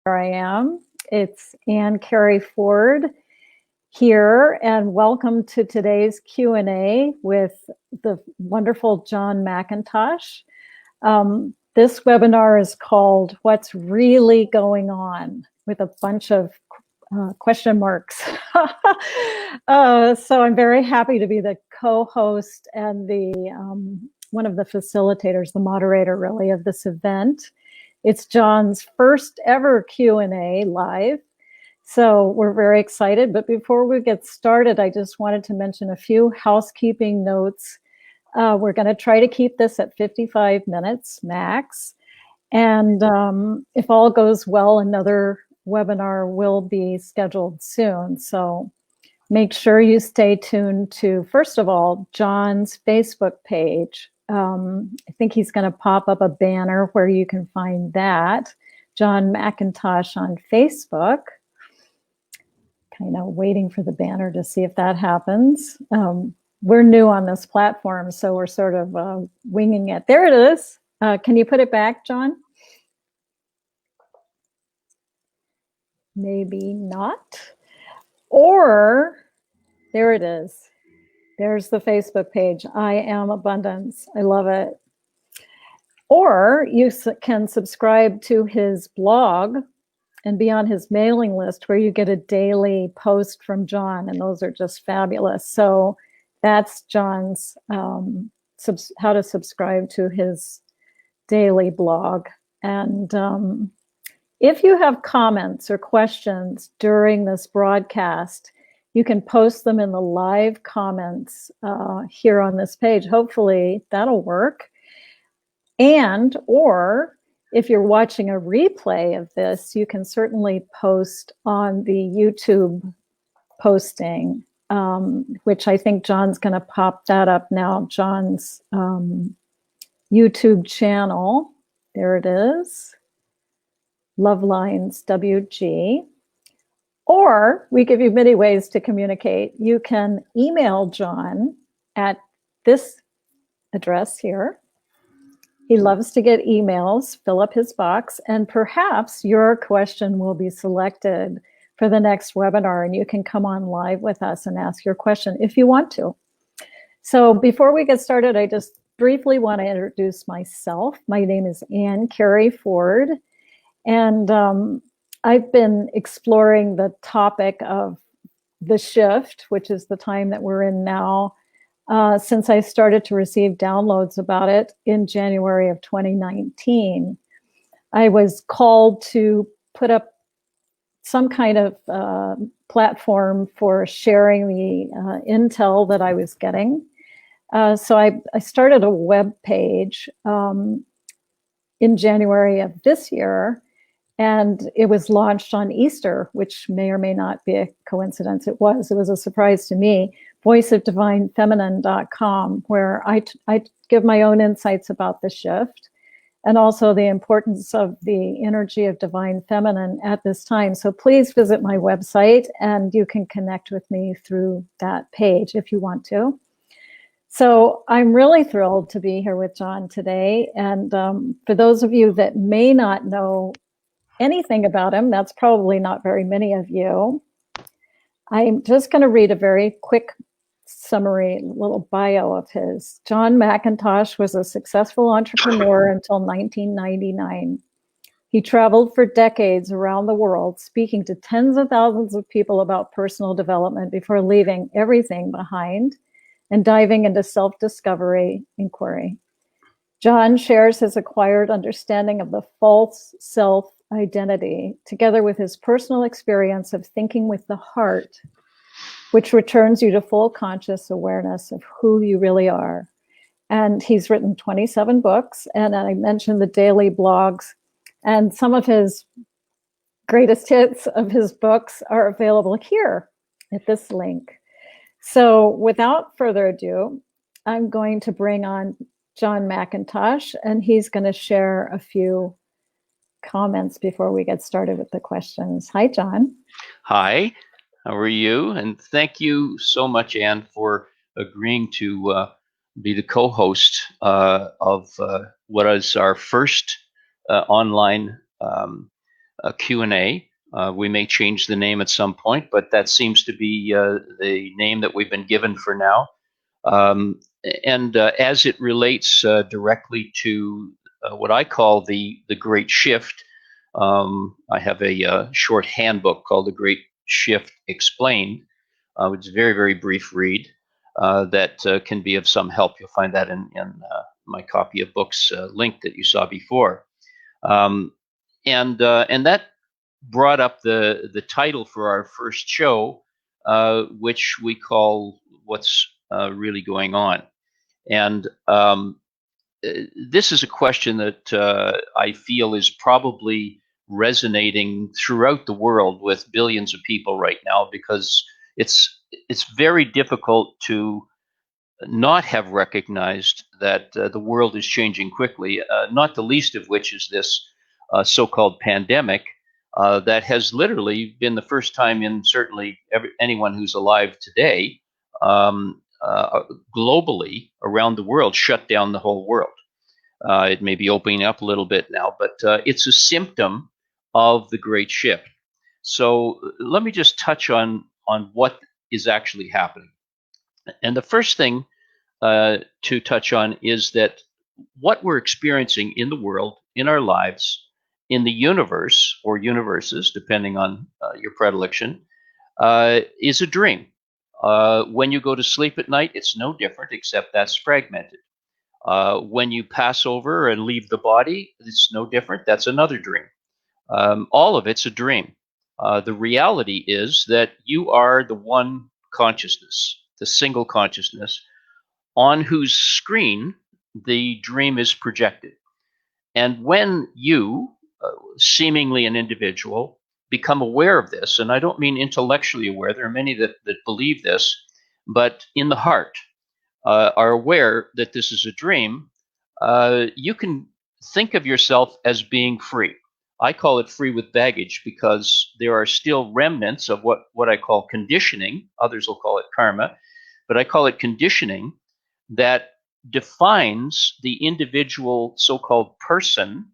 Here I am. It's Kerry Ford here, and welcome to today's Q&A with the wonderful John McIntosh. This webinar is called What's Really Going On, with a bunch of question marks. So I'm very happy to be the co-host and the one of the facilitators, the moderator really, of this event. It's John's first ever Q&A live, so we're very excited. But before we get started, I just wanted to mention a few housekeeping notes. We're going to try to keep this at 55 minutes max. And if all goes well, another webinar will be scheduled soon. So make sure you stay tuned to, first of all, John's Facebook page. I think he's going to pop up a banner where you can find that. John McIntosh on Facebook. Kind of waiting for the banner to see if that happens. We're new on this platform, so we're sort of winging it. There it is. Can you put it back, John? Maybe not. Or there it is. There's the Facebook page. I Am Abundance. I love it. Or you can subscribe to his blog and be on his mailing list where you get a daily post from John, and those are just fabulous. So that's John's how to subscribe to his daily blog. And if you have comments or questions during this broadcast, you can post them in the live comments here on this page. Hopefully that'll work. And, or if you're watching a replay of this, you can certainly post on the YouTube posting, which I think John's going to pop that up now. John's YouTube channel. There it is. Love Lines WG. Or we give you many ways to communicate. You can email John at this address here. He loves to get emails, fill up his box, and perhaps your question will be selected for the next webinar, and you can come on live with us and ask your question if you want to. So before we get started, I just briefly want to introduce myself. My name is Kerry Ford, and I've been exploring the topic of the shift, which is the time that we're in now, since I started to receive downloads about it in January of 2019. I was called to put up some kind of platform for sharing the intel that I was getting. So I started a web page in January of this year, and it was launched on Easter, which may or may not be a coincidence. It was a surprise to me. voiceofdivinefeminine.com, where I give my own insights about the shift and also the importance of the energy of divine feminine at this time. So please visit my website and you can connect with me through that page if you want to. So I'm really thrilled to be here with John today. And for those of you that may not know anything about him, that's probably not very many of you, I'm just going to read a very quick summary, little bio of his. John McIntosh was a successful entrepreneur until 1999. He traveled for decades around the world, speaking to tens of thousands of people about personal development before leaving everything behind and diving into self-discovery inquiry. John shares his acquired understanding of the false self identity, together with his personal experience of thinking with the heart, which returns you to full conscious awareness of who you really are. And he's written 27 books, and I mentioned the daily blogs, and some of his greatest hits of his books are available here at this link. So without further ado, I'm going to bring on John McIntosh, and he's going to share a few comments before we get started with the questions. Hi, John. Hi, how are you? And thank you so much, Anne, for agreeing to be the co-host of what is our first online Q&A. We may change the name at some point, but that seems to be the name that we've been given for now. And as it relates directly to what I call the Great Shift, I have a short handbook called The Great Shift Explained, which is a very, very brief read that can be of some help. You'll find that in my copy of books link that you saw before. And that brought up the title for our first show, which we call What's Really Going On? And this is a question that I feel is probably resonating throughout the world with billions of people right now, because it's very difficult to not have recognized that the world is changing quickly, not the least of which is this so-called pandemic that has literally been the first time in certainly anyone who's alive today, globally around the world, shut down the whole world. It may be opening up a little bit now, but it's a symptom of the Great Shift. So let me just touch on what is actually happening. And the first thing to touch on is that what we're experiencing in the world, in our lives, in the universe or universes, depending on your predilection, is a dream. When you go to sleep at night, it's no different, except that's fragmented. When you pass over and leave the body, it's no different. That's another dream. All of it's a dream. The reality is that you are the one consciousness, the single consciousness, on whose screen the dream is projected. And when you, seemingly an individual, become aware of this, and I don't mean intellectually aware, there are many that believe this, but in the heart, are aware that this is a dream, you can think of yourself as being free. I call it free with baggage because there are still remnants of what I call conditioning. Others will call it karma, but I call it conditioning that defines the individual so-called person,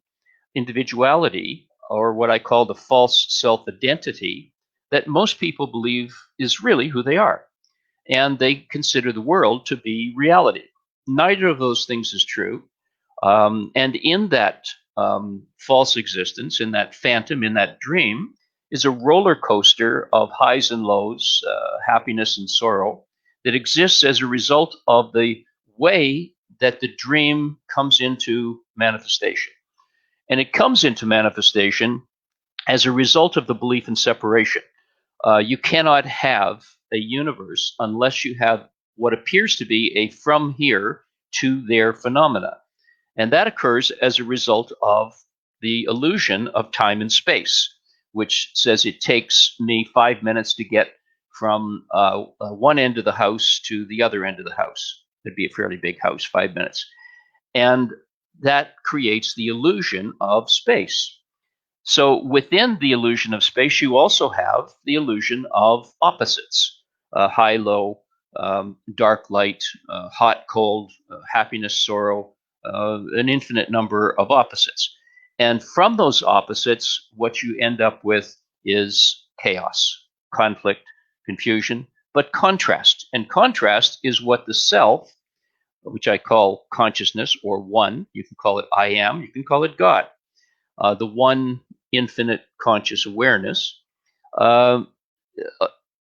individuality, or what I call the false self-identity that most people believe is really who they are. And they consider the world to be reality. Neither of those things is true. And in that false existence, in that phantom, in that dream, is a roller coaster of highs and lows, happiness and sorrow, that exists as a result of the way that the dream comes into manifestation. And it comes into manifestation as a result of the belief in separation. You cannot have a universe unless you have what appears to be a from here to there phenomena. And that occurs as a result of the illusion of time and space, which says it takes me 5 minutes to get from one end of the house to the other end of the house. It'd be a fairly big house, 5 minutes. And that creates the illusion of space. So within the illusion of space, you also have the illusion of opposites, high, low, dark, light, hot, cold, happiness, sorrow, an infinite number of opposites. And from those opposites, what you end up with is chaos, conflict, confusion, but contrast. And contrast is what the self, which I call consciousness or one, you can call it I am, you can call it God, the one infinite conscious awareness,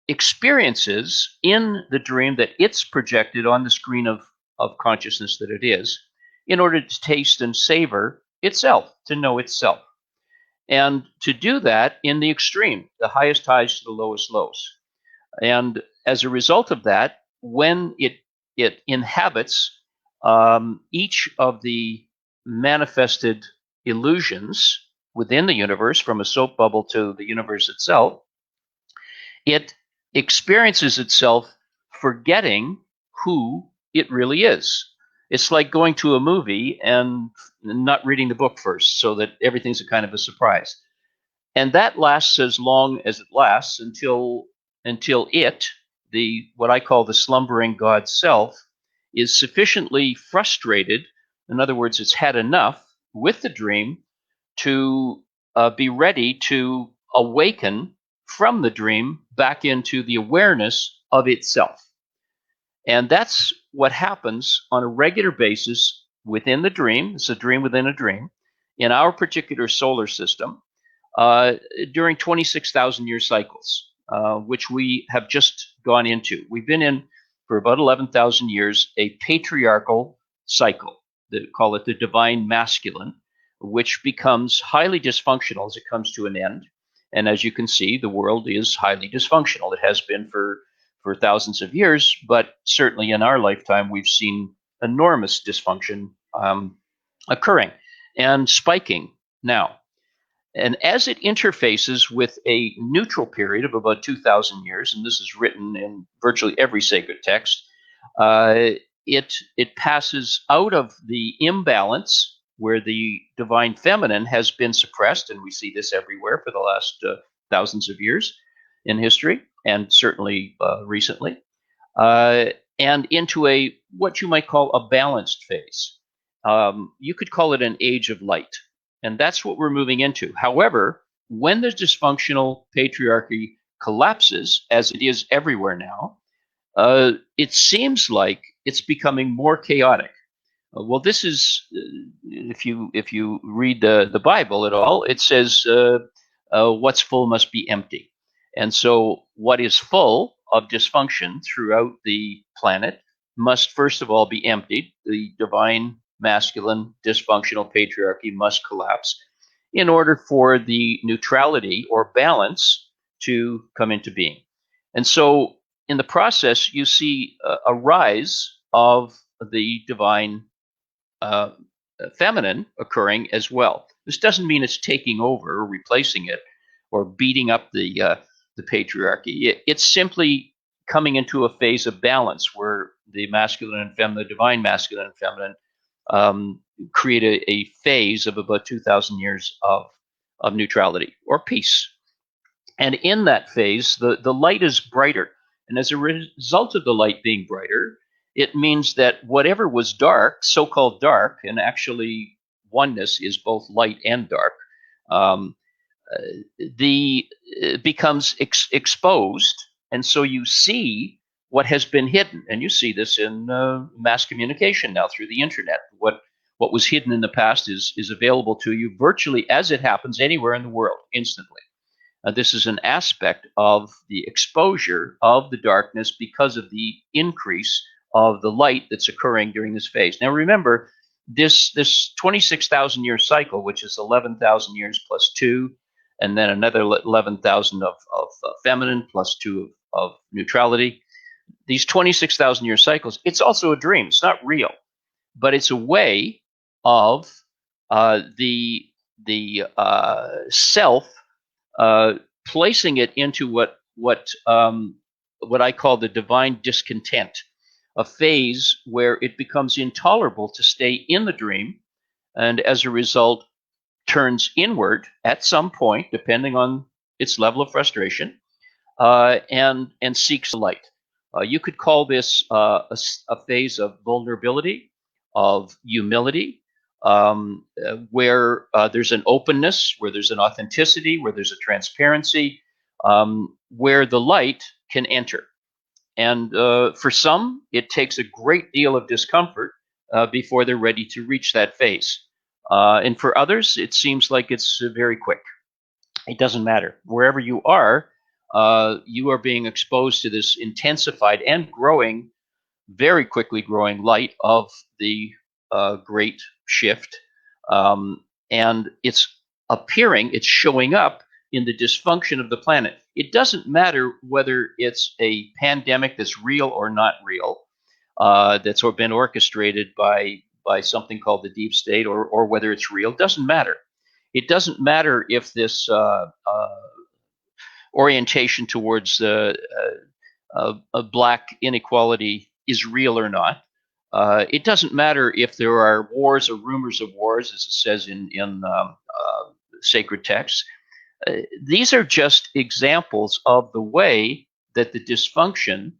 experiences in the dream that it's projected on the screen of consciousness that it is, in order to taste and savor itself, to know itself. And to do that in the extreme, the highest highs to the lowest lows. And as a result of that, when it inhabits each of the manifested illusions within the universe, from a soap bubble to the universe itself, it experiences itself forgetting who it really is. It's like going to a movie and not reading the book first, so that everything's a kind of a surprise. And that lasts as long as it lasts until it, the what I call the slumbering God self, is sufficiently frustrated. In other words, it's had enough with the dream to be ready to awaken from the dream back into the awareness of itself. And that's what happens on a regular basis within the dream. It's a dream within a dream in our particular solar system uh, during 26,000 year cycles, which we have just gone into. We've been in for about 11,000 years a patriarchal cycle. They call it the divine masculine, which becomes highly dysfunctional as it comes to an end. And as you can see, the world is highly dysfunctional. It has been for thousands of years, but certainly in our lifetime, we've seen enormous dysfunction occurring and spiking now. And as it interfaces with a neutral period of about 2,000 years, and this is written in virtually every sacred text, uh, it passes out of the imbalance where the divine feminine has been suppressed, and we see this everywhere for the last thousands of years in history, and certainly recently, uh, and into a what you might call a balanced phase. You could call it an age of light, and that's what we're moving into. However, when the dysfunctional patriarchy collapses, as it is everywhere now, it seems like it's becoming more chaotic. Well, this is if you read the Bible at all, it says what's full must be empty, and so what is full of dysfunction throughout the planet must first of all be emptied. The divine masculine dysfunctional patriarchy must collapse in order for the neutrality or balance to come into being. And so in the process, you see a rise of the divine uh, feminine occurring as well. This doesn't mean it's taking over or replacing it or beating up the patriarchy. It's simply coming into a phase of balance where the masculine and feminine, the divine masculine and feminine, create a phase of about 2,000 years of neutrality or peace. And in that phase, the light is brighter. And as a result of the light being brighter, it means that whatever was dark, so-called dark, and actually oneness is both light and dark, um, the becomes exposed, and so you see what has been hidden, and you see this in mass communication now through the internet. What was hidden in the past is available to you virtually as it happens anywhere in the world instantly. This is an aspect of the exposure of the darkness because of the increase of the light that's occurring during this phase. Now, remember, this 26,000 year cycle, which is 11,000 years plus 2, and then another 11,000 of feminine plus 2 of neutrality. These 26,000 year cycles, it's also a dream. It's not real, but it's a way of the self placing it into what I call the divine discontent, a phase where it becomes intolerable to stay in the dream, and as a result, turns inward at some point, depending on its level of frustration, and seeks the light. You could call this a phase of vulnerability, of humility, where there's an openness, where there's an authenticity, where there's a transparency, where the light can enter. And for some, it takes a great deal of discomfort before they're ready to reach that phase. And for others, it seems like it's very quick. It doesn't matter. Wherever you are being exposed to this intensified and growing, very quickly growing light of the great shift. And it's appearing, it's showing up in the dysfunction of the planet. It doesn't matter whether it's a pandemic that's real or not real, that's been orchestrated by something called the deep state, or whether it's real. It doesn't matter. It doesn't matter if this orientation towards black inequality is real or not. It doesn't matter if there are wars or rumors of wars, as it says in sacred texts. These are just examples of the way that the dysfunction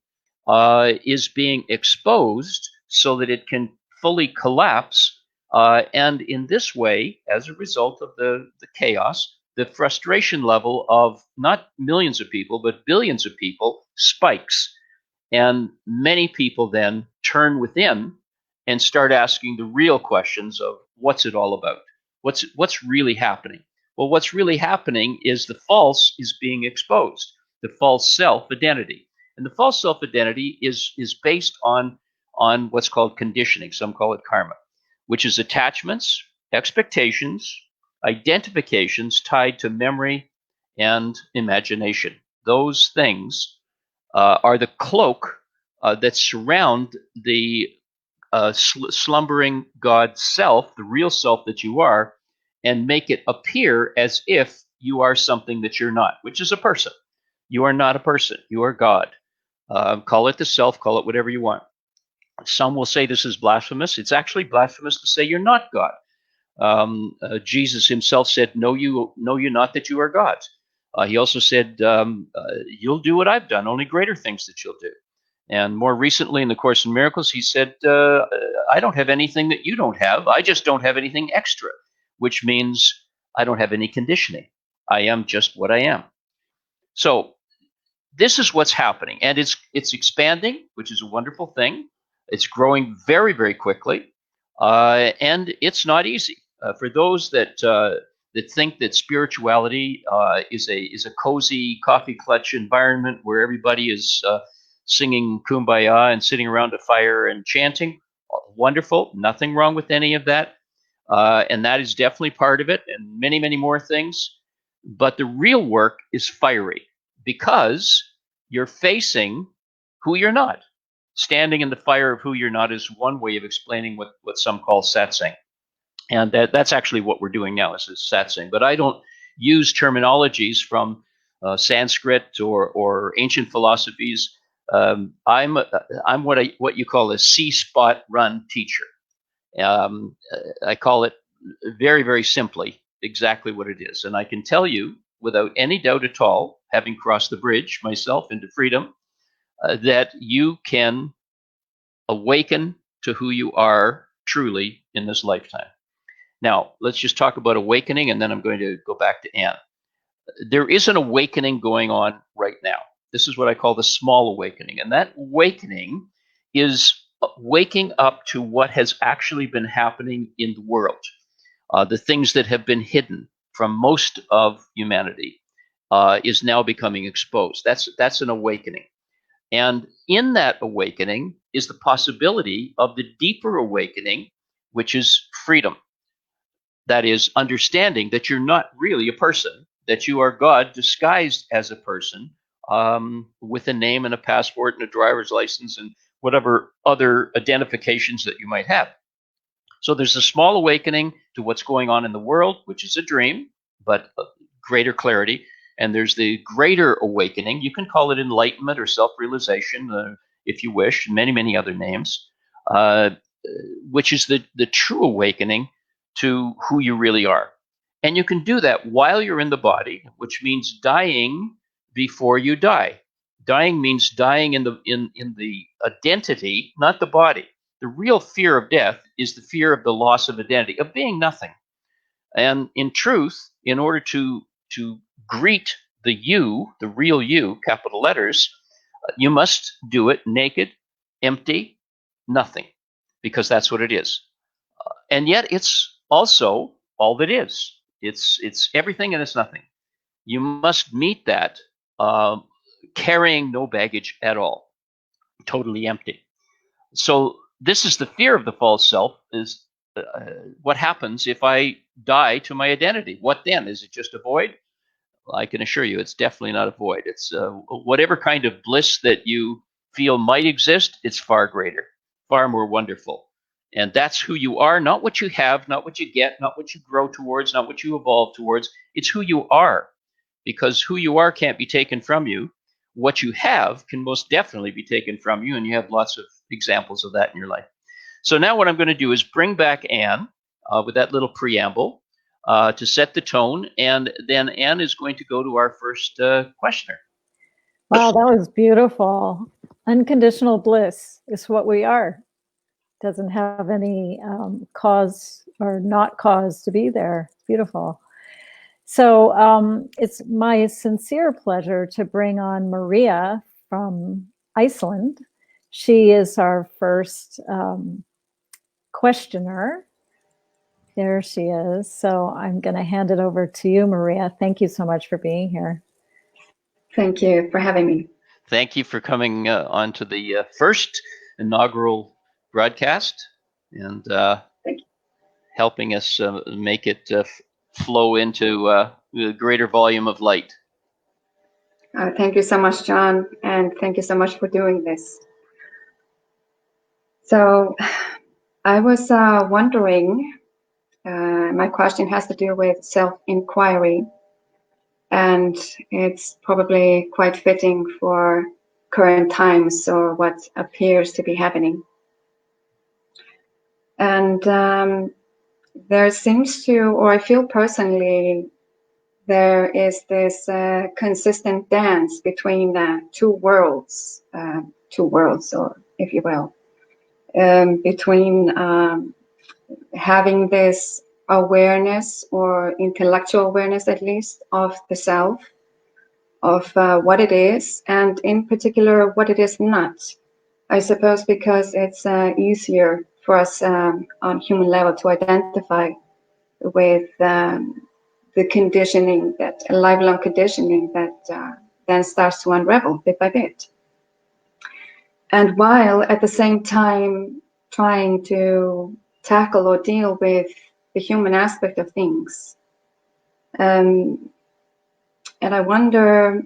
is being exposed so that it can fully collapse. And in this way, as a result of the chaos, the frustration level of not millions of people, but billions of people spikes. And many people then turn within and start asking the real questions of what's it all about? What's really happening? Well, what's really happening is the false is being exposed, the false self-identity. And the false self-identity is based on what's called conditioning. Some call it karma, which is attachments, expectations, identifications tied to memory and imagination. Those things are the cloak that surround the slumbering God self, the real self that you are, and make it appear as if you are something that you're not, which is a person. You are not a person. You are God. Call it the self, call it whatever you want. Some will say this is blasphemous. It's actually blasphemous to say you're not God. Jesus himself said, know you not that you are God. He also said, you'll do what I've done, only greater things that you'll do. And more recently in the Course in Miracles, he said, I don't have anything that you don't have. I just don't have anything extra, which means I don't have any conditioning. I am just what I am. So this is what's happening. And it's expanding, which is a wonderful thing. It's growing very, very quickly. And it's not easy. For those that think that spirituality is a cozy coffee clutch environment where everybody is singing kumbaya and sitting around a fire and chanting, wonderful. Nothing wrong with any of that. And that is definitely part of it, and many, many more things. But the real work is fiery because you're facing who you're not. Standing in the fire of who you're not is one way of explaining what some call satsang. And that's actually what we're doing now is satsang. But I don't use terminologies from Sanskrit or ancient philosophies. I'm what you call a C-spot run teacher. I call it very, very simply exactly what it is. And I can tell you without any doubt at all, having crossed the bridge myself into freedom, that you can awaken to who you are truly in this lifetime. Now, let's just talk about awakening, and then I'm going to go back to Anne. There is an awakening going on right now. This is what I call the small awakening. And that awakening is waking up to what has actually been happening in the world. The things that have been hidden from most of humanity is now becoming exposed. That's an awakening. And in that awakening is the possibility of the deeper awakening, which is freedom. That is understanding that you're not really a person, that you are God disguised as a person with a name and a passport and a driver's license and whatever other identifications that you might have. So there's a small awakening to what's going on in the world, which is a dream, but greater clarity. And there's the greater awakening. You can call it enlightenment or self-realization, if you wish, many, many other names, which is the true awakening to who you really are. And you can do that while you're in the body, which means dying before you die. Dying means dying in the identity, not the body. The real fear of death is the fear of the loss of identity, of being nothing. And in truth, in order to greet the you, the real you, capital letters, you must do it naked, empty, nothing, because that's what it is. And yet it's also all that is. It's everything and it's nothing. You must meet that carrying no baggage at all, totally empty. So this is the fear of the false self, is what happens if I die to my identity? What then? Is it just a void? Well, I can assure you it's definitely not a void. It's whatever kind of bliss that you feel might exist, it's far greater, far more wonderful. And that's who you are, not what you have, not what you get, not what you grow towards, not what you evolve towards. It's who you are, because who you are can't be taken from you. What you have can most definitely be taken from you, and you have lots of examples of that in your life. So now what I'm going to do is bring back Anne with that little preamble to set the tone, and then Anne is going to go to our first questioner. Wow, that was beautiful. Unconditional bliss is what we are. Doesn't have any cause or not cause to be there. Beautiful. So it's my sincere pleasure to bring on Maria from Iceland. She is our first questioner. There she is. So I'm going to hand it over to you, Maria. Thank you so much for being here. Thank you for having me. Thank you for coming on to the first inaugural broadcast and helping us make it flow into a greater volume of light. Thank you so much, John, and thank you so much for doing this. So I was wondering, my question has to do with self-inquiry, and it's probably quite fitting for current times or what appears to be happening. And there seems to, or I feel personally, there is this consistent dance between the two worlds, or if you will, between having this awareness or intellectual awareness, at least, of the self, of what it is, and in particular, what it is not. I suppose because it's easier for us on human level to identify with the conditioning, that lifelong conditioning that then starts to unravel bit by bit. And while at the same time trying to tackle or deal with the human aspect of things. And I wonder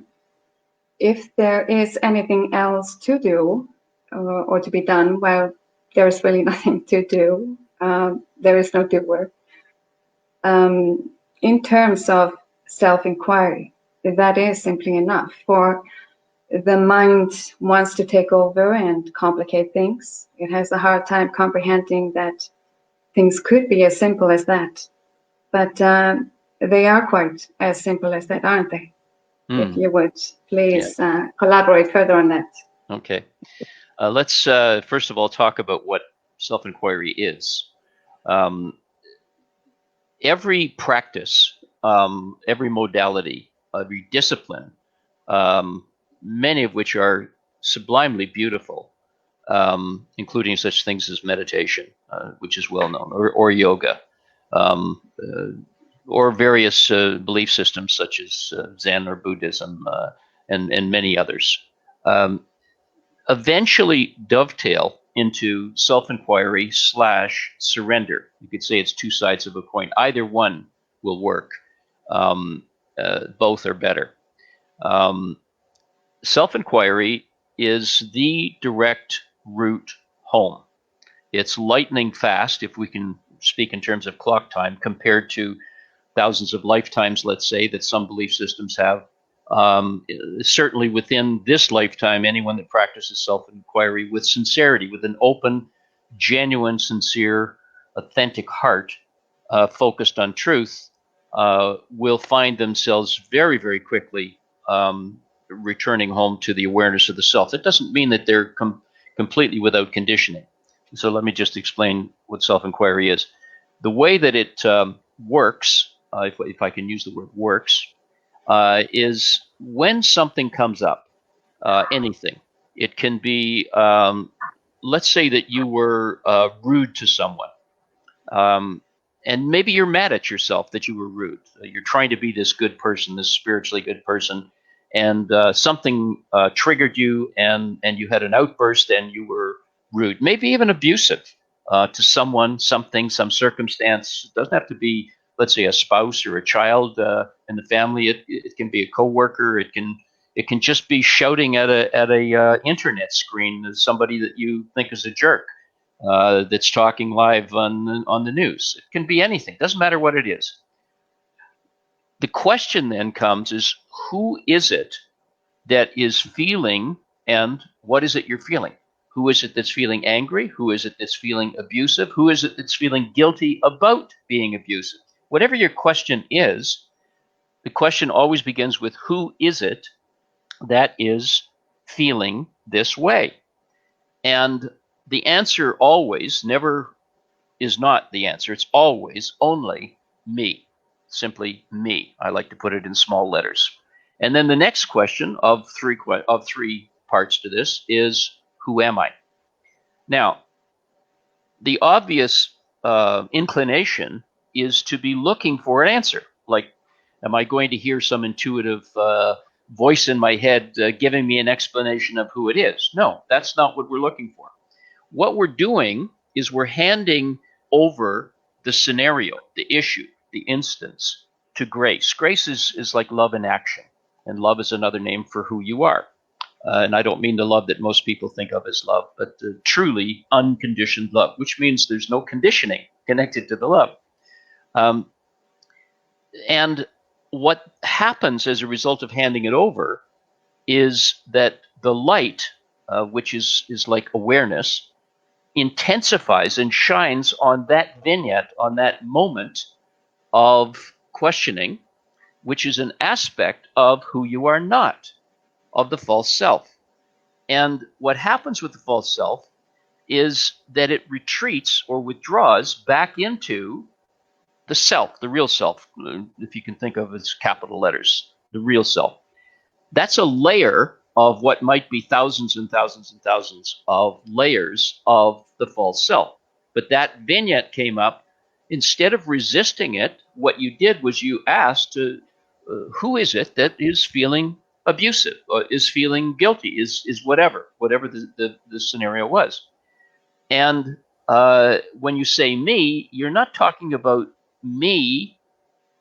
if there is anything else to do or to be done. Well, there is really nothing to do. There is no doer. In terms of self-inquiry, that is simply enough. For the mind wants to take over and complicate things. It has a hard time comprehending that things could be as simple as that. But they are quite as simple as that, aren't they? If you would please collaborate further on that. Okay. Let's first of all talk about what self-inquiry is. Every practice, every modality, every discipline, many of which are sublimely beautiful, including such things as meditation, which is well known, or yoga, or various belief systems such as Zen or Buddhism, and many others, eventually dovetail into self-inquiry / surrender. You could say it's two sides of a coin. Either one will work. Both are better. Self-inquiry is the direct route home. It's lightning fast, if we can speak in terms of clock time, compared to thousands of lifetimes, let's say, that some belief systems have. Certainly within this lifetime, anyone that practices self-inquiry with sincerity, with an open, genuine, sincere, authentic heart focused on truth, will find themselves very, very quickly returning home to the awareness of the self. That doesn't mean that they're completely without conditioning. So let me just explain what self-inquiry is. The way that it works, if I can use the word works, is when something comes up, anything. It can be, let's say that you were rude to someone. And maybe you're mad at yourself that you were rude. You're trying to be this good person, this spiritually good person, and something triggered you, and you had an outburst, and you were rude, maybe even abusive to someone, something, some circumstance. It doesn't have to be, let's say, a spouse or a child in the family. It can be a coworker. It can just be shouting at a internet screen as somebody that you think is a jerk. That's talking live on the news. It can be anything. Doesn't matter what it is. The question then comes is, who is it that is feeling, and what is it you're feeling? Who is it that's feeling angry? Who is it that's feeling abusive? Who is it that's feeling guilty about being abusive? Whatever your question is, the question always begins with, who is it that is feeling this way? And the answer always, never is not the answer. It's always only me. simply me. I like to put it in small letters. And then the next question of three parts to this is, who am I? Now, the obvious inclination is to be looking for an answer. Like, am I going to hear some intuitive voice in my head giving me an explanation of who it is? No, that's not what we're looking for. What we're doing is we're handing over the scenario, the issue, the instance to grace. Grace is like love in action, and love is another name for who you are. And I don't mean the love that most people think of as love, but the truly unconditioned love, which means there's no conditioning connected to the love. And what happens as a result of handing it over is that the light, which is like awareness, intensifies and shines on that vignette, on that moment of questioning, which is an aspect of who you are not, of the false self. And what happens with the false self is that it retreats or withdraws back into the self, the real self, if you can think of it as capital letters, the real self. That's a layer of what might be thousands and thousands and thousands of layers of the false self. But that vignette came up. Instead of resisting it, what you did was you asked, who is it that is feeling abusive, or is feeling guilty, is whatever the scenario was. And when you say me, you're not talking about me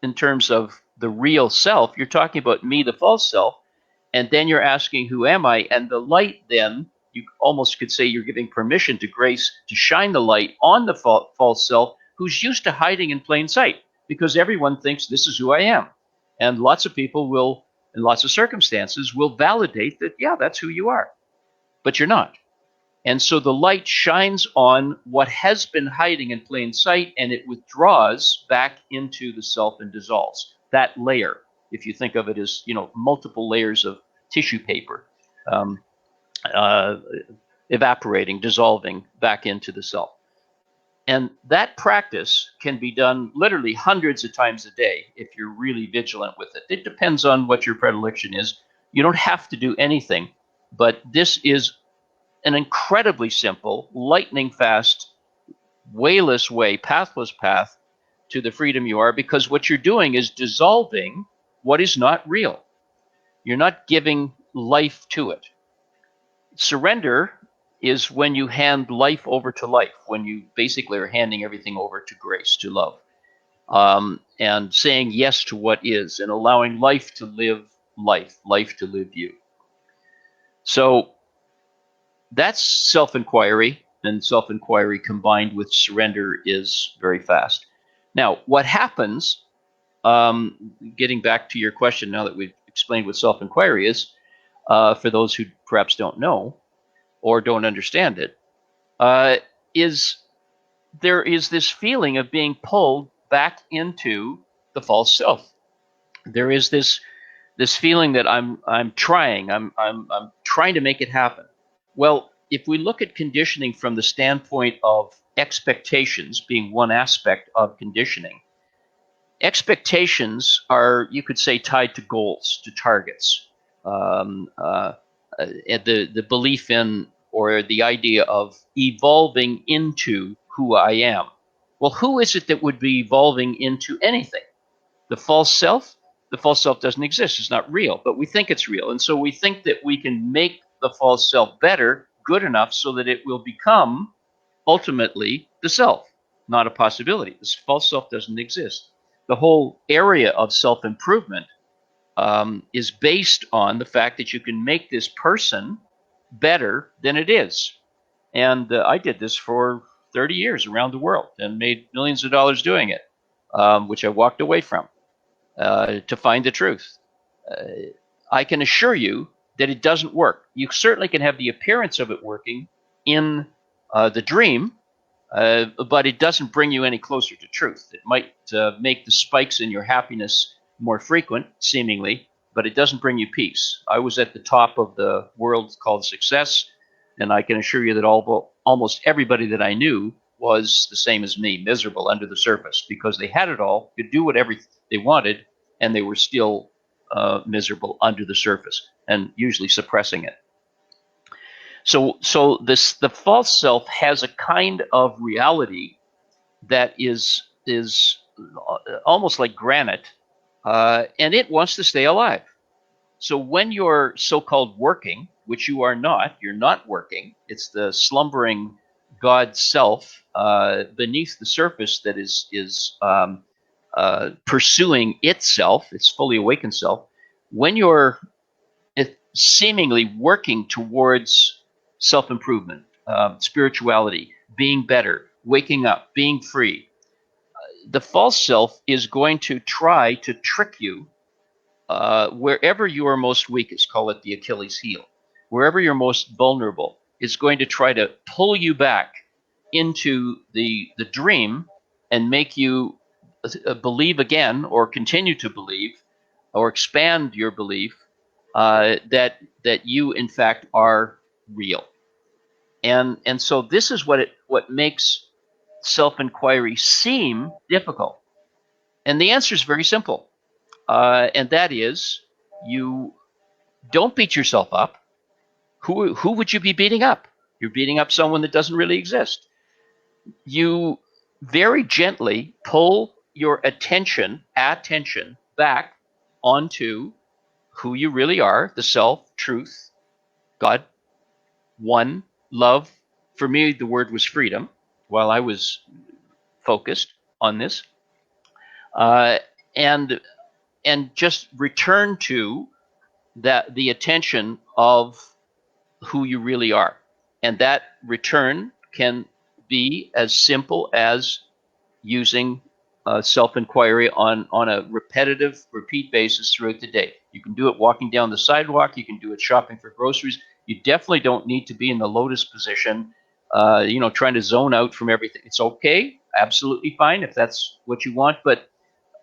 in terms of the real self. You're talking about me, the false self. And then you're asking, who am I? And the light, then, you almost could say you're giving permission to grace to shine the light on the false self, who's used to hiding in plain sight, because everyone thinks this is who I am. And lots of people will, in lots of circumstances, will validate that, yeah, that's who you are. But you're not. And so the light shines on what has been hiding in plain sight, and it withdraws back into the self and dissolves. That layer, if you think of it as, multiple layers of tissue paper, evaporating, dissolving back into the self. And that practice can be done literally hundreds of times a day if you're really vigilant with it. It depends on what your predilection is. You don't have to do anything, but this is an incredibly simple, lightning fast, wayless way, pathless path to the freedom you are, because what you're doing is dissolving what is not real. You're not giving life to it. Surrender is when you hand life over to life, when you basically are handing everything over to grace, to love, and saying yes to what is, and allowing life to live life to live you. So that's self-inquiry, and self-inquiry combined with surrender is very fast. Now, what happens, getting back to your question now that we've explained what self-inquiry is, for those who perhaps don't know or don't understand it, is there is this feeling of being pulled back into the false self. There is this feeling that I'm trying to make it happen. Well, if we look at conditioning from the standpoint of expectations being one aspect of conditioning, expectations are, you could say, tied to goals, to targets. The belief in, or the idea of evolving into who I am. Well, who is it that would be evolving into anything? The false self? The false self doesn't exist. It's not real, but we think it's real. And so we think that we can make the false self better, good enough, so that it will become ultimately the self. Not a possibility. This false self doesn't exist. The whole area of self-improvement is based on the fact that you can make this person better than it is. And I did this for 30 years around the world and made millions of dollars doing it, which I walked away from to find the truth. I can assure you that it doesn't work. You certainly can have the appearance of it working in the dream, but it doesn't bring you any closer to truth. It might make the spikes in your happiness more frequent, seemingly, but it doesn't bring you peace. I was at the top of the world called success, and I can assure you that almost everybody that I knew was the same as me, miserable under the surface, because they had it all, could do whatever they wanted, and they were still miserable under the surface, and usually suppressing it. So the false self has a kind of reality that is almost like granite, and it wants to stay alive. So when you're so-called working, which you are not, you're not working. It's the slumbering God self beneath the surface that is pursuing itself, its fully awakened self. When you're seemingly working towards self-improvement, spirituality, being better, waking up, being free, the false self is going to try to trick you wherever you are most weakest, call it the Achilles heel, wherever you're most vulnerable, it's going to try to pull you back into the dream and make you believe again, or continue to believe, or expand your belief that you in fact are real. And so this is what makes self-inquiry seem difficult. And the answer is very simple, and that is, you don't beat yourself up. Who would you be beating up? You're beating up someone that doesn't really exist. You very gently pull your attention back onto who you really are, the self, truth, God, one, love. For me, the word was freedom while I was focused on this. And just return to the attention of who you really are. And that return can be as simple as using self-inquiry on a repetitive, repeat basis throughout the day. You can do it walking down the sidewalk. You can do it shopping for groceries. You definitely don't need to be in the lotus position, trying to zone out from everything. It's okay, absolutely fine if that's what you want, but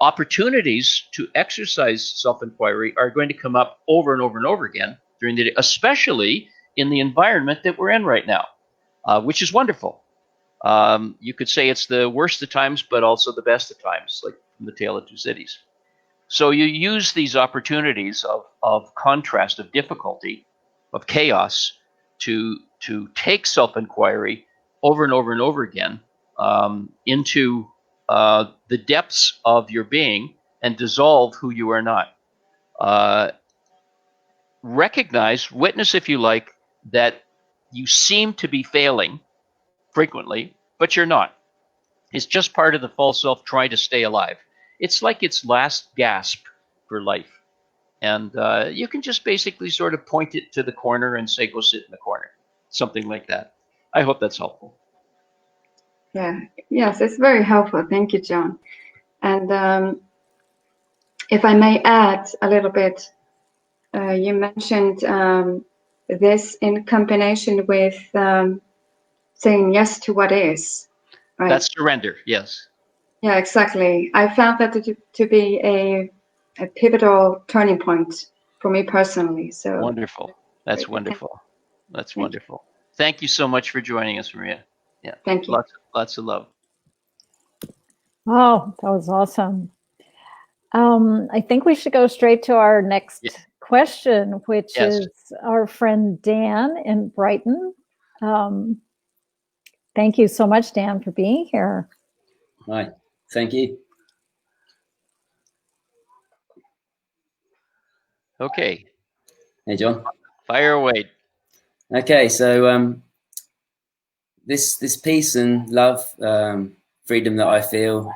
opportunities to exercise self-inquiry are going to come up over and over and over again during the day, especially in the environment that we're in right now, which is wonderful. You could say it's the worst of times, but also the best of times, like from The Tale of Two Cities. So you use these opportunities of contrast, of difficulty, of chaos, to take self-inquiry over and over and over again into the depths of your being and dissolve who you are not. Recognize, witness if you like, that you seem to be failing frequently, but you're not. It's just part of the false self trying to stay alive. It's like its last gasp for life. And you can just basically sort of point it to the corner and say, go sit in the corner. Something like that. I hope that's helpful. Yeah, yes, it's very helpful. Thank you, John. And if I may add a little bit, you mentioned this in combination with saying yes to what is, right? That's surrender, yes. Yeah, exactly. I found that to be a pivotal turning point for me personally. So wonderful. That's wonderful. That's wonderful. Thank you so much for joining us, Maria. Yeah. Thank you. Lots of love. Oh, that was awesome. I think we should go straight to our next question, which is our friend Dan in Brighton. Thank you so much, Dan, for being here. Hi, thank you. Okay. Hey, John. Fire away. Okay, so this peace and love, freedom that I feel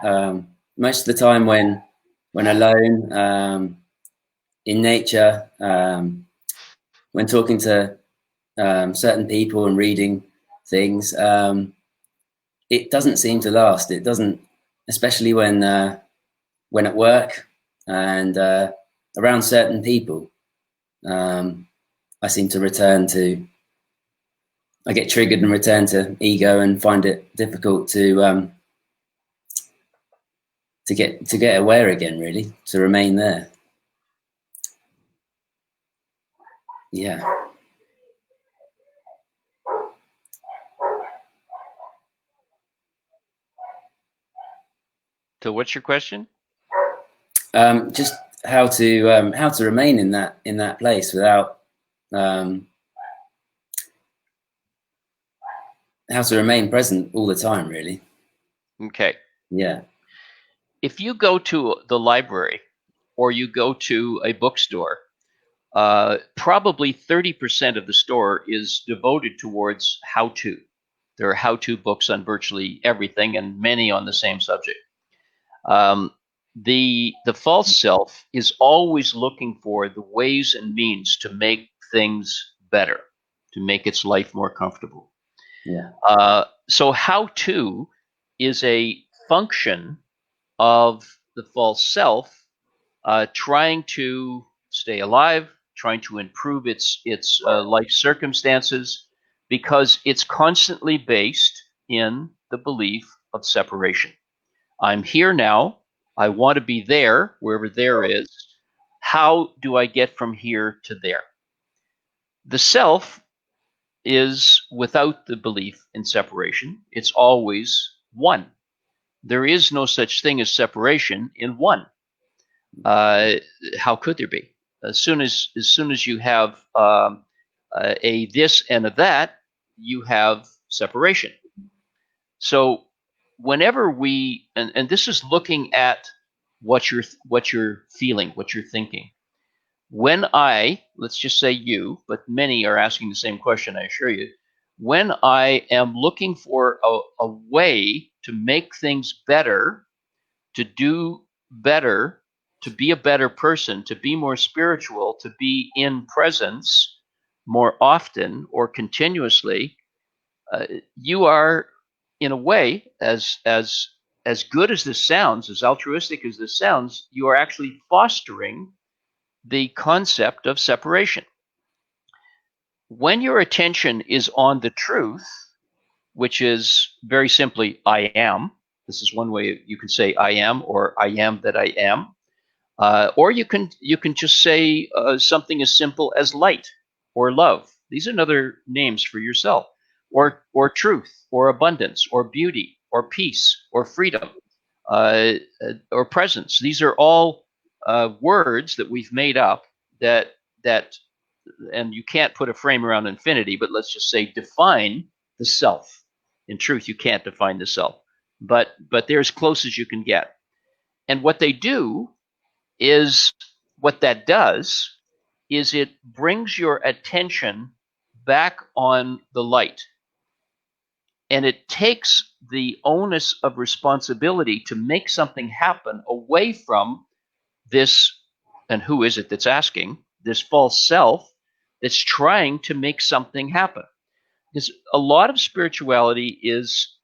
most of the time when alone, in nature, when talking to certain people and reading things, it doesn't seem to last. It doesn't, especially when at work and around certain people. I seem to I get triggered and return to ego and find it difficult to get aware again, really, to remain there. Yeah. So what's your question? Just how to remain in that place without how to remain present all the time, really. Okay. Yeah. If you go to the library or you go to a bookstore, probably 30% of the store is devoted towards how-to. There are how-to books on virtually everything, and many on the same subject. The false self is always looking for the ways and means to make things better, to make its life more comfortable. Yeah. So how-to is a function of the false self trying to stay alive, trying to improve its life circumstances, because it's constantly based in the belief of separation. I'm here now. I want to be there, wherever there is. How do I get from here to there? The self is without the belief in separation. It's always one. There is no such thing as separation in one. How could there be? As soon as you have a this and a that, you have separation. So whenever we, and this is looking at what you're feeling, what you're thinking. When let's just say you, but many are asking the same question, I assure you. When I am looking for a way to make things better, to do better, to be a better person, to be more spiritual, to be in presence more often or continuously, you are, in a way, as good as this sounds, as altruistic as this sounds, you are actually fostering the concept of separation. When your attention is on the truth, which is very simply, I am. This is one way you can say I am, or I am that I am. Or you can just say something as simple as light or love. These are other names for yourself, or truth, or abundance, or beauty, or peace, or freedom, or presence. These are all words that we've made up that, and you can't put a frame around infinity, but let's just say define the self. In truth, you can't define the self, but they're as close as you can get. And what they do is, what that does is it brings your attention back on the light. And it takes the onus of responsibility to make something happen away from this, and who is it that's asking, this false self that's trying to make something happen. Because a lot of spirituality is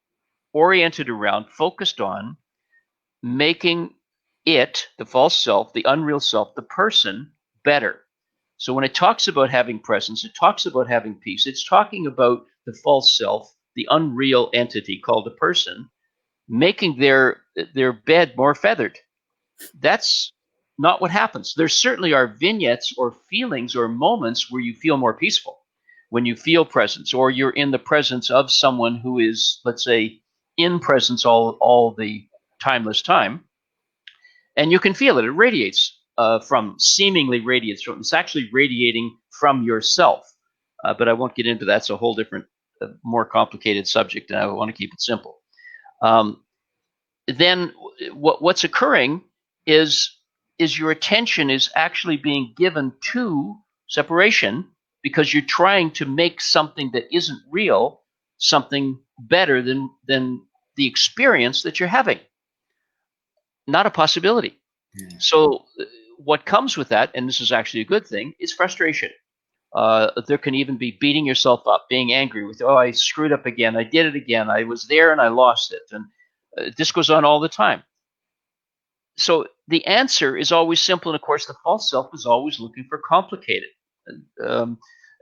oriented around, focused on making it, the false self, the unreal self, the person, better. So when it talks about having presence, it talks about having peace, it's talking about the false self, the unreal entity called a person, making their bed more feathered. That's not what happens. There certainly are vignettes or feelings or moments where you feel more peaceful, when you feel presence, or you're in the presence of someone who is, let's say, in presence all the timeless time, and you can feel it. It radiates seemingly radiates from. It's actually radiating from yourself. But I won't get into that. It's a whole different, more complicated subject, and I want to keep it simple. Then what's occurring is your attention is actually being given to separation, because you're trying to make something that isn't real something better than the experience that you're having. Not a possibility. Yeah. So what comes with that, and this is actually a good thing, is frustration. There can even be beating yourself up, being angry with, oh, I screwed up again, I did it again, I was there and I lost it. And this goes on all the time. So the answer is always simple, and of course the false self is always looking for complicated.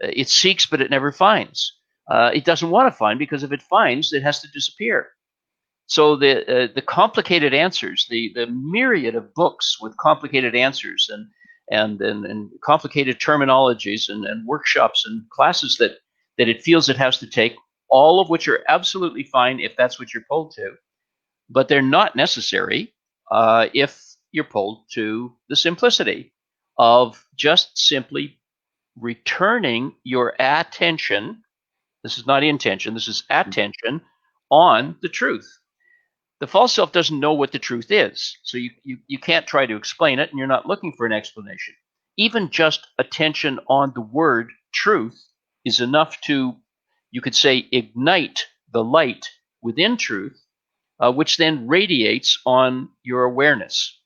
It seeks, but it never finds. It doesn't want to find, because if it finds, it has to disappear. So the complicated answers, the myriad of books with complicated answers and complicated terminologies and workshops and classes that it feels it has to take, all of which are absolutely fine if that's what you're told to, but they're not necessary if you're pulled to the simplicity of just simply returning your attention. This is not intention, this is attention on the truth. The false self doesn't know what the truth is, so you can't try to explain it, and you're not looking for an explanation. Even just attention on the word truth is enough to, you could say, ignite the light within truth, which then radiates on your awareness.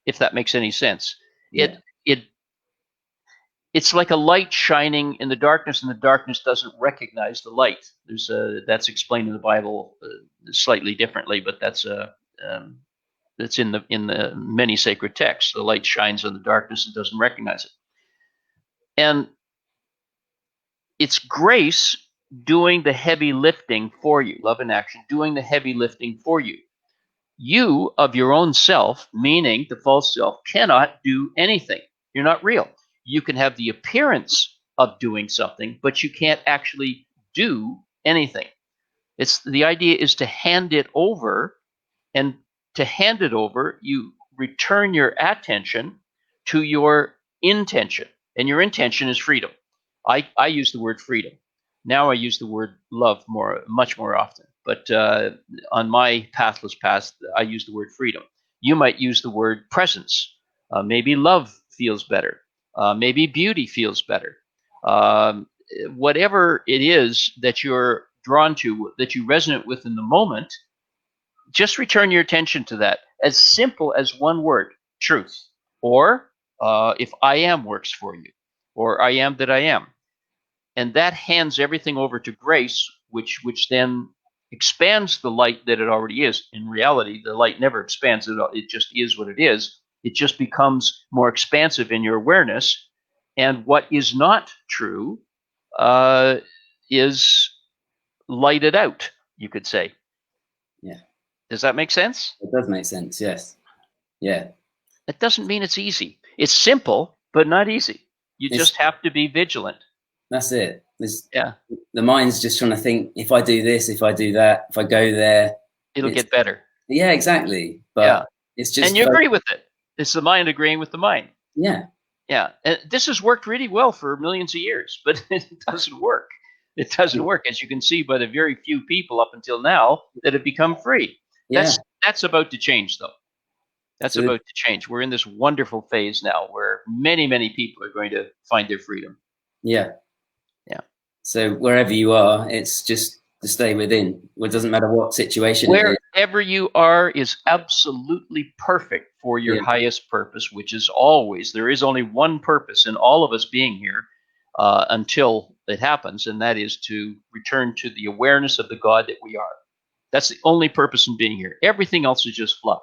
If that makes any sense. Yeah. It's like a light shining in the darkness, and the darkness doesn't recognize the light. That's explained in the Bible slightly differently, but that's in the many sacred texts. The light shines on the darkness and doesn't recognize it. And it's grace doing the heavy lifting for you, love in action, doing the heavy lifting for you. You of your own self, meaning the false self, cannot do anything. You're not real. You can have the appearance of doing something, but you can't actually do anything. The idea is to hand it over, and to hand it over, you return your attention to your intention, and your intention is freedom. I use the word freedom. Now I use the word love much more often. But on my pathless path, I use the word freedom. You might use the word presence. Maybe love feels better. Maybe beauty feels better. Whatever it is that you're drawn to, that you resonate with in the moment, just return your attention to that. As simple as one word, truth. Or if I am works for you, or I am that I am. And that hands everything over to grace, which then expands the light that it already is. In reality, the light never expands. It just is what it is. It just becomes more expansive in your awareness. And what is not true is lighted out, you could say. Yeah. Does that make sense? It does make sense, yes. Yeah. That doesn't mean it's easy. It's simple, but not easy. You just have to be vigilant. That's it. Yeah. The mind's just trying to think, if I do this, if I do that, if I go there, it'll get better. Yeah, exactly. But it's just, and you agree with it. It's the mind agreeing with the mind. Yeah. Yeah. And this has worked really well for millions of years, but it doesn't work. It doesn't work, as you can see by the very few people up until now that have become free. Yeah. That's about to change, though. That's about to change. We're in this wonderful phase now where many, many people are going to find their freedom. Yeah. Yeah. So wherever you are, it's just to stay within. It doesn't matter what situation it is. Wherever you are is absolutely perfect for your highest purpose, which is always, there is only one purpose in all of us being here until it happens, and that is to return to the awareness of the God that we are. That's the only purpose in being here. Everything else is just fluff.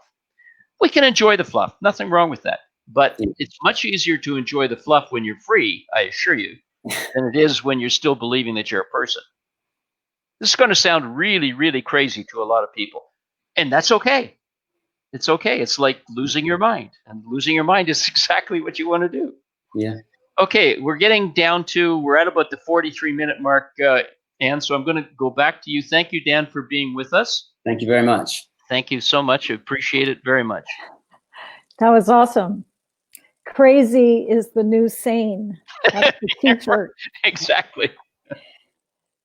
We can enjoy the fluff. Nothing wrong with that. But it's much easier to enjoy the fluff when you're free, I assure you, than it is when you're still believing that you're a person. This is going to sound really, really crazy to a lot of people. And that's okay. It's okay. It's like losing your mind. And losing your mind is exactly what you want to do. Yeah. Okay, we're at about the 43-minute mark, Anne, so I'm going to go back to you. Thank you, Dan, for being with us. Thank you very much. Thank you so much. I appreciate it very much. That was awesome. Crazy is the new sane. That's the teacher. Exactly.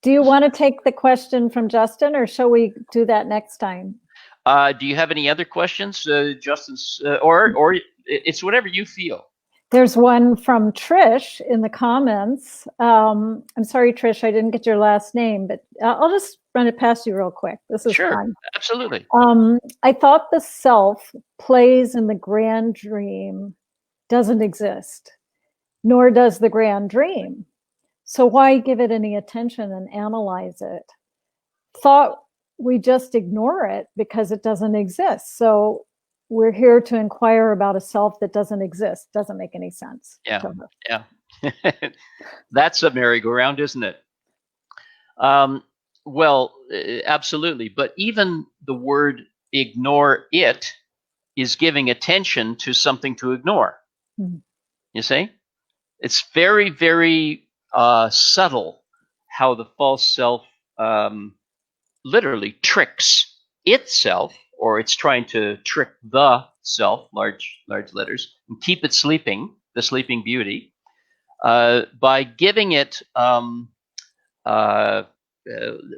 Do you want to take the question from Justin, or shall we do that next time? Do you have any other questions, Justin's, or it's whatever you feel? There's one from Trish in the comments. I'm sorry, Trish, I didn't get your last name, but I'll just run it past you real quick. This is fun. Absolutely. I thought the self plays in the grand dream doesn't exist, nor does the grand dream. So why give it any attention and analyze it? Thought we just ignore it because it doesn't exist. So we're here to inquire about a self that doesn't exist. Doesn't make any sense. Yeah. That's a merry-go-round, isn't it? Well, absolutely. But even the word ignore it is giving attention to something to ignore. Mm-hmm. You see? It's very, very subtle how the false self literally tricks itself or it's trying to trick the self, large letters, and keep it sleeping, the sleeping beauty, by giving it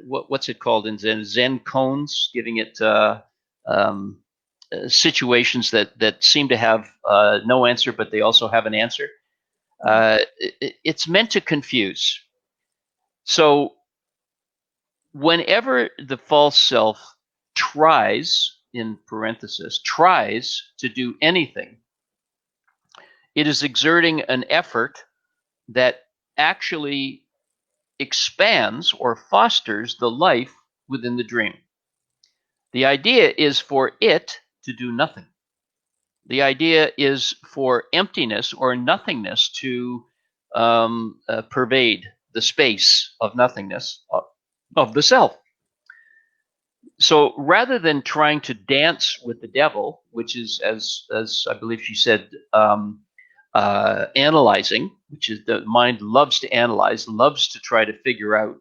what's it called in Zen? Zen cones, giving it situations that seem to have no answer, but they also have an answer. It's meant to confuse. So whenever the false self tries, in parenthesis, tries to do anything, it is exerting an effort that actually expands or fosters the life within the dream. The idea is for it to do nothing. The idea is for emptiness or nothingness to pervade the space of nothingness of the self. So rather than trying to dance with the devil, which is, as I believe she said, analyzing, which is the mind loves to analyze, loves to try to figure out,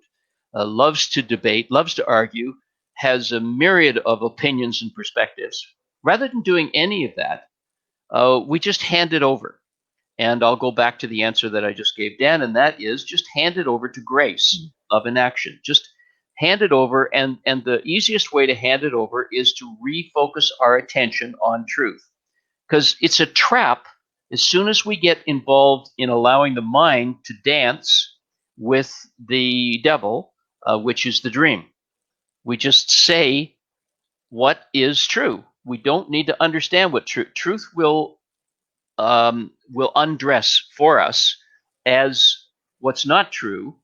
loves to debate, loves to argue, has a myriad of opinions and perspectives. Rather than doing any of that, we just hand it over. And I'll go back to the answer that I just gave Dan, and that is just hand it over to grace, love in action. Just hand it over, and the easiest way to hand it over is to refocus our attention on truth. Because it's a trap. As soon as we get involved in allowing the mind to dance with the devil, which is the dream, we just say what is true. We don't need to understand what truth will undress for us as what's not true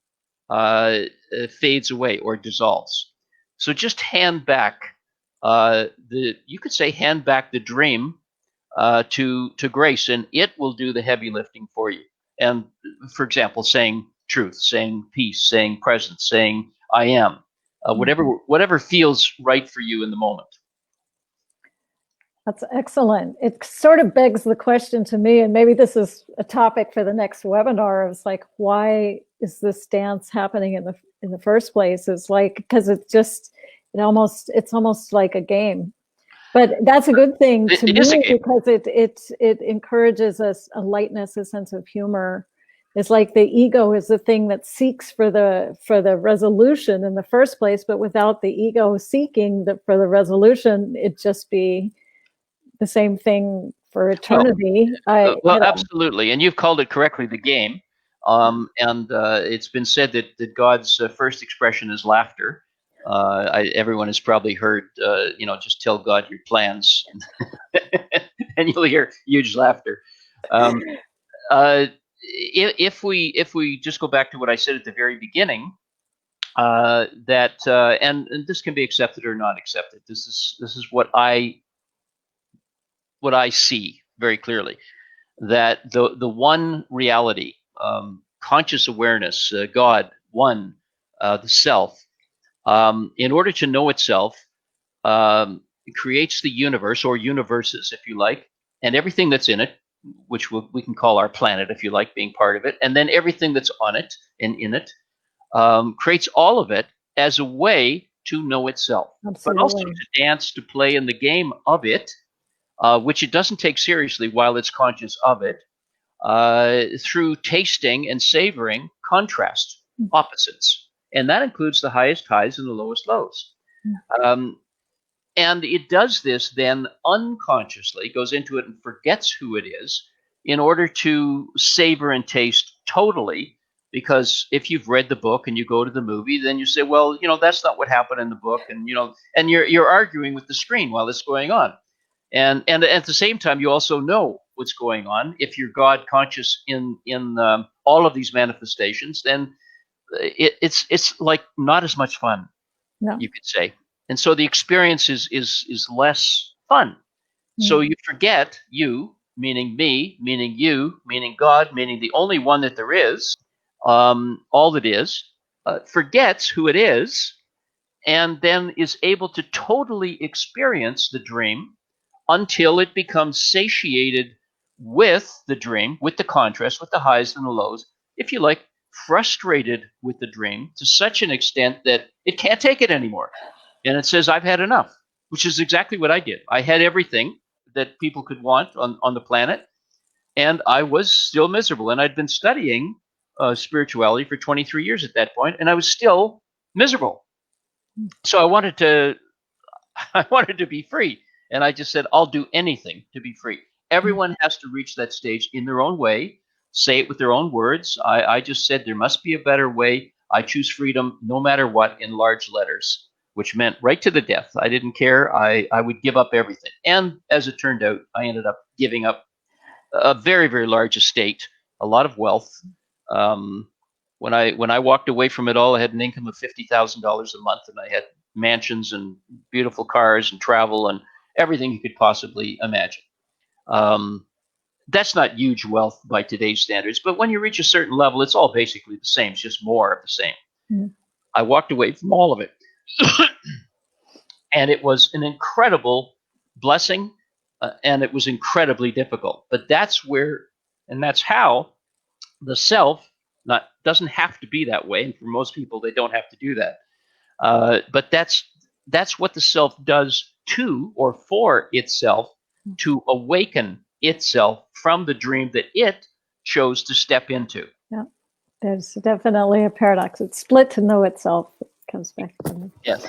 fades away or dissolves. So just hand back you could say hand back the dream to grace, and it will do the heavy lifting for you. And for example, saying truth, saying peace, saying presence, saying I am, whatever feels right for you in the moment. That's excellent. It sort of begs the question to me, and maybe this is a topic for the next webinar. It's like, why is this dance happening in the first place? It's like, because it's almost like a game. But that's a good thing to me, because it encourages us a lightness, a sense of humor. It's like the ego is the thing that seeks for the resolution in the first place, but without the ego seeking for the resolution, it'd just be the same thing for eternity. Absolutely, and you've called it correctly, the game. And it's been said that God's first expression is laughter. Everyone has probably heard, just tell God your plans, and you'll hear huge laughter. If we just go back to what I said at the very beginning, and this can be accepted or not accepted. This is what I see very clearly, that the one reality, conscious awareness, God, one, the self. In order to know itself, it creates the universe, or universes, if you like, and everything that's in it, which we can call our planet, if you like, being part of it, and then everything that's on it and in it, creates all of it as a way to know itself. Absolutely. But also to dance, to play in the game of it, which it doesn't take seriously while it's conscious of it, through tasting and savoring contrast, opposites. And that includes the highest highs and the lowest lows. And it does this then unconsciously, goes into it and forgets who it is in order to savor and taste totally. Because if you've read the book and you go to the movie, then you say, well, that's not what happened in the book. And, and you're arguing with the screen while it's going on. And at the same time, you also know what's going on. If you're God conscious in all of these manifestations, then it's like not as much fun, you could say. And so the experience is less fun. So you forget, you, meaning me, meaning you, meaning God, meaning the only one that there is, all that is, forgets who it is, and then is able to totally experience the dream until it becomes satiated with the dream, with the contrast, with the highs and the lows, if you like, frustrated with the dream to such an extent that it can't take it anymore. And it says, I've had enough. which is exactly what I did. I had everything that people could want on the planet, and I was still miserable. And I'd been studying spirituality for 23 years at that point, and I was still miserable. So I wanted to I wanted to be free. And I just said, I'll do anything to be free. Everyone has to reach that stage in their own way, say it with their own words. I just said, there must be a better way. I choose freedom no matter what, in large letters, which meant right to the death. I didn't care. I would give up everything. And as it turned out, I ended up giving up a very, very large estate, a lot of wealth. When I walked away from it all, I had an income of $50,000 a month, and I had mansions and beautiful cars and travel and everything you could possibly imagine. That's not huge wealth by today's standards, but when you reach a certain level, it's all basically the same. It's just more of the same. Mm. I walked away from all of it. And it was an incredible blessing, and it was incredibly difficult. But that's where, and that's how the self doesn't have to be that way. And for most people, they don't have to do that. But that's what the self does to or for itself, to awaken itself from the dream that it chose to step into. Yeah, there's definitely a paradox. It's split to know itself. It comes back to me. Yes.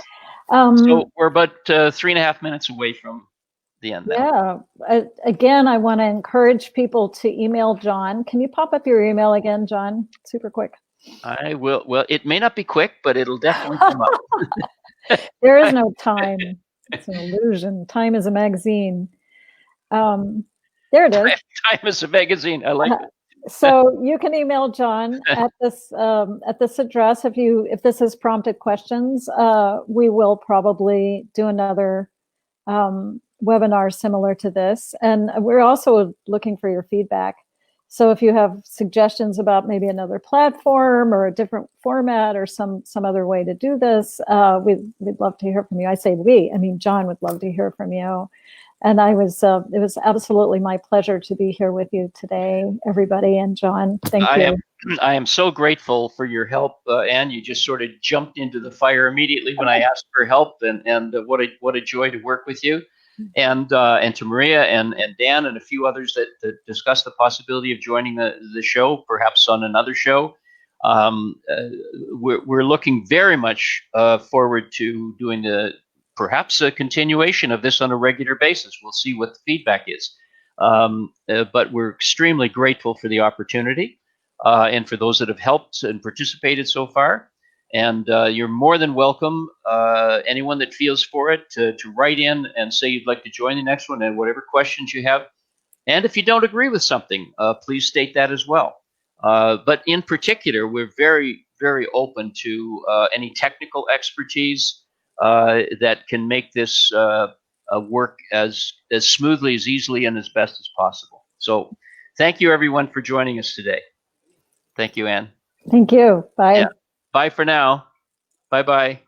So we're about 3.5 minutes away from the end now. Yeah. Again, I want to encourage people to email John. Can you pop up your email again, John? Super quick. I will. Well, it may not be quick, but it'll definitely come up. There is no time. It's an illusion. Time is a magazine. There it is. Time is a magazine. I like it. So you can email John at this address. If this has prompted questions, we will probably do another webinar similar to this. And we're also looking for your feedback. So if you have suggestions about maybe another platform or a different format or some other way to do this, we'd love to hear from you. I say we. I mean, John would love to hear from you. And it was absolutely my pleasure to be here with you today, everybody. And John, thank you. I am so grateful for your help, Anne. You just sort of jumped into the fire immediately when I asked for help, and what a joy to work with you, and to Maria and Dan and a few others that discussed the possibility of joining the show, perhaps on another show. We're looking very much forward to doing perhaps a continuation of this on a regular basis. We'll see what the feedback is. But we're extremely grateful for the opportunity and for those that have helped and participated so far. And you're more than welcome, anyone that feels for it, to write in and say you'd like to join the next one and whatever questions you have. And if you don't agree with something, please state that as well. But in particular, we're very, very open to any technical expertise that can make this work as smoothly, as easily, and as best as possible. So thank you, everyone, for joining us today. Thank you, Anne. Thank you. Bye. Yeah. Bye for now. Bye-bye.